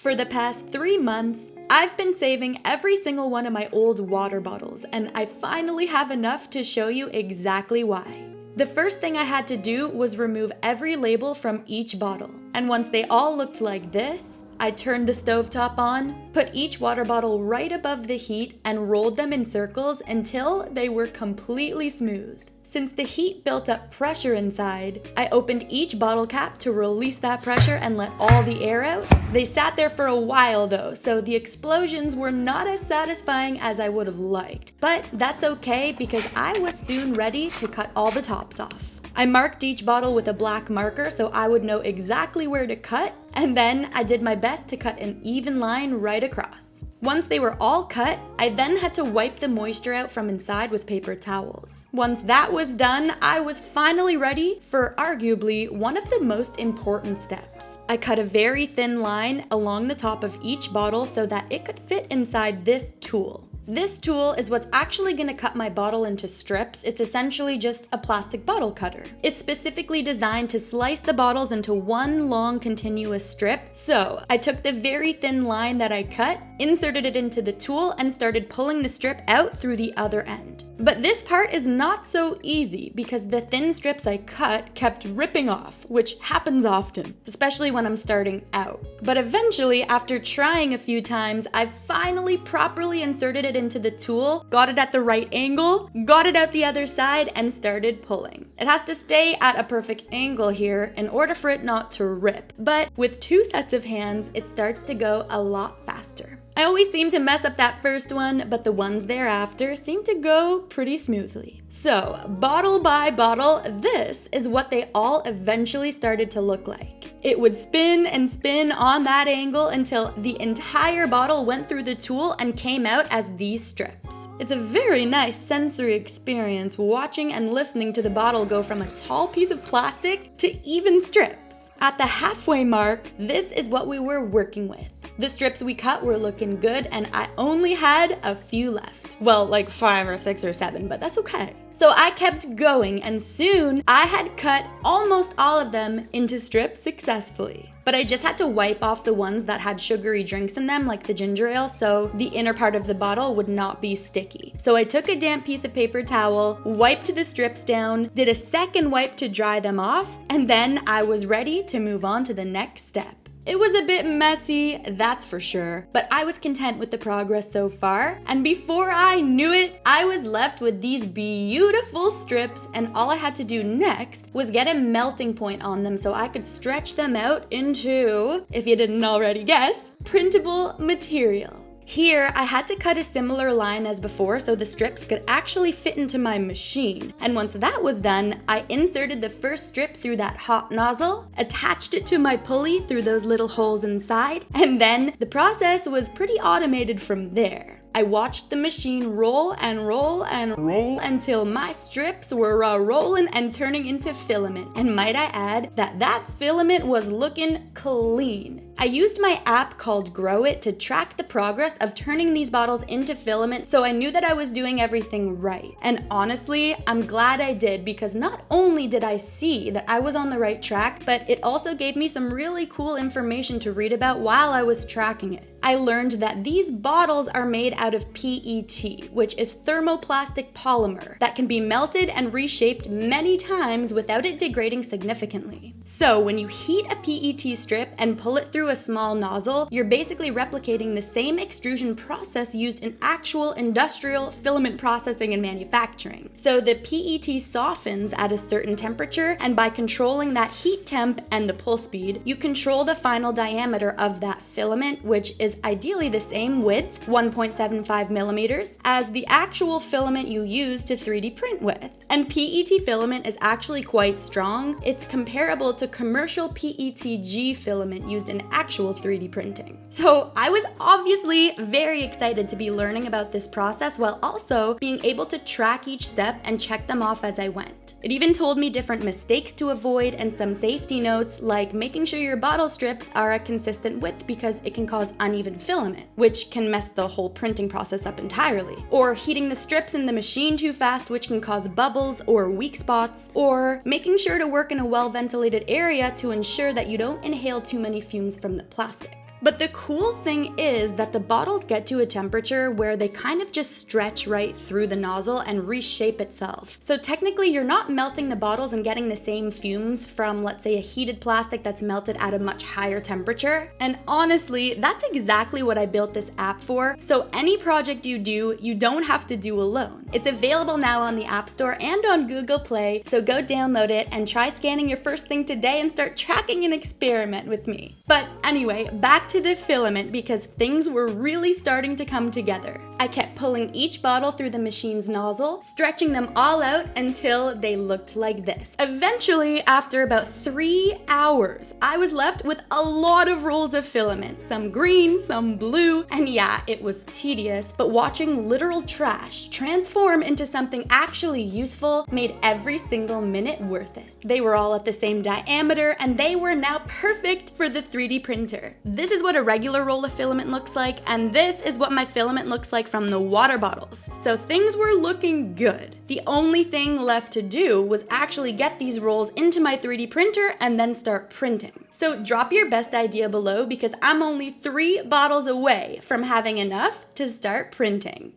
For the past 3 months, I've been saving every single one of my old water bottles, and I finally have enough to show you exactly why. The first thing I had to do was remove every label from each bottle, and once they all looked like this, I turned the stovetop on, put each water bottle right above the heat, and rolled them in circles until they were completely smooth. Since the heat built up pressure inside, I opened each bottle cap to release that pressure and let all the air out. They sat there for a while though, so the explosions were not as satisfying as I would have liked. But that's okay because I was soon ready to cut all the tops off. I marked each bottle with a black marker so I would know exactly where to cut, and then I did my best to cut an even line right across. Once they were all cut, I then had to wipe the moisture out from inside with paper towels. Once that was done, I was finally ready for arguably one of the most important steps. I cut a very thin line along the top of each bottle so that it could fit inside this tool. This tool is what's actually going to cut my bottle into strips. It's essentially just a plastic bottle cutter. It's specifically designed to slice the bottles into one long continuous strip. So I took the very thin line that I cut, inserted it into the tool, and started pulling the strip out through the other end. But this part is not so easy because the thin strips I cut kept ripping off, which happens often, especially when I'm starting out. But eventually, after trying a few times, I finally properly inserted it into the tool, got it at the right angle, got it out the other side, and started pulling. It has to stay at a perfect angle here in order for it not to rip. But with 2 sets of hands, it starts to go a lot faster. I always seem to mess up that first one, but the ones thereafter seem to go pretty smoothly. So, bottle by bottle, this is what they all eventually started to look like. It would spin and spin on that angle until the entire bottle went through the tool and came out as these strips. It's a very nice sensory experience watching and listening to the bottle go from a tall piece of plastic to even strips. At the halfway mark, this is what we were working with. The strips we cut were looking good and I only had a few left. Well, like 5 or 6 or 7, but that's okay. So I kept going and soon I had cut almost all of them into strips successfully. But I just had to wipe off the ones that had sugary drinks in them, like the ginger ale, so the inner part of the bottle would not be sticky. So I took a damp piece of paper towel, wiped the strips down, did a second wipe to dry them off, and then I was ready to move on to the next step. It was a bit messy, that's for sure, but I was content with the progress so far, and before I knew it, I was left with these beautiful strips, and all I had to do next was get a melting point on them so I could stretch them out into, if you didn't already guess, printable material. Here, I had to cut a similar line as before so the strips could actually fit into my machine. And once that was done, I inserted the first strip through that hot nozzle, attached it to my pulley through those little holes inside, and then the process was pretty automated from there. I watched the machine roll and roll and roll until my strips were rolling and turning into filament. And might I add that filament was looking clean. I used my app called Grow It to track the progress of turning these bottles into filament, so I knew that I was doing everything right. And honestly, I'm glad I did because not only did I see that I was on the right track, but it also gave me some really cool information to read about while I was tracking it. I learned that these bottles are made out of PET, which is thermoplastic polymer that can be melted and reshaped many times without it degrading significantly. So when you heat a PET strip and pull it through a small nozzle, you're basically replicating the same extrusion process used in actual industrial filament processing and manufacturing. So the PET softens at a certain temperature, and by controlling that heat temp and the pull speed, you control the final diameter of that filament, which is ideally the same width, 1.75 millimeters, as the actual filament you use to 3D print with. And PET filament is actually quite strong. It's comparable to commercial PETG filament used in actual 3D printing. So I was obviously very excited to be learning about this process while also being able to track each step and check them off as I went. It even told me different mistakes to avoid and some safety notes like making sure your bottle strips are a consistent width because it can cause uneven filament, which can mess the whole printing process up entirely. Or heating the strips in the machine too fast, which can cause bubbles or weak spots. Or making sure to work in a well-ventilated area to ensure that you don't inhale too many fumes from the plastic. But the cool thing is that the bottles get to a temperature where they kind of just stretch right through the nozzle and reshape itself. So technically you're not melting the bottles and getting the same fumes from, let's say, a heated plastic that's melted at a much higher temperature. And honestly, that's exactly what I built this app for. So any project you do, you don't have to do alone. It's available now on the App Store and on Google Play, so go download it and try scanning your first thing today and start tracking an experiment with me. But anyway, back to the filament because things were really starting to come together. I kept pulling each bottle through the machine's nozzle, stretching them all out until they looked like this. Eventually, after about 3 hours, I was left with a lot of rolls of filament, some green, some blue, and yeah, it was tedious, but watching literal trash transform into something actually useful made every single minute worth it. They were all at the same diameter, and they were now perfect for the 3D printer. This is what a regular roll of filament looks like, and this is what my filament looks like from the water bottles. So things were looking good. The only thing left to do was actually get these rolls into my 3D printer and then start printing. So drop your best idea below because I'm only 3 bottles away from having enough to start printing.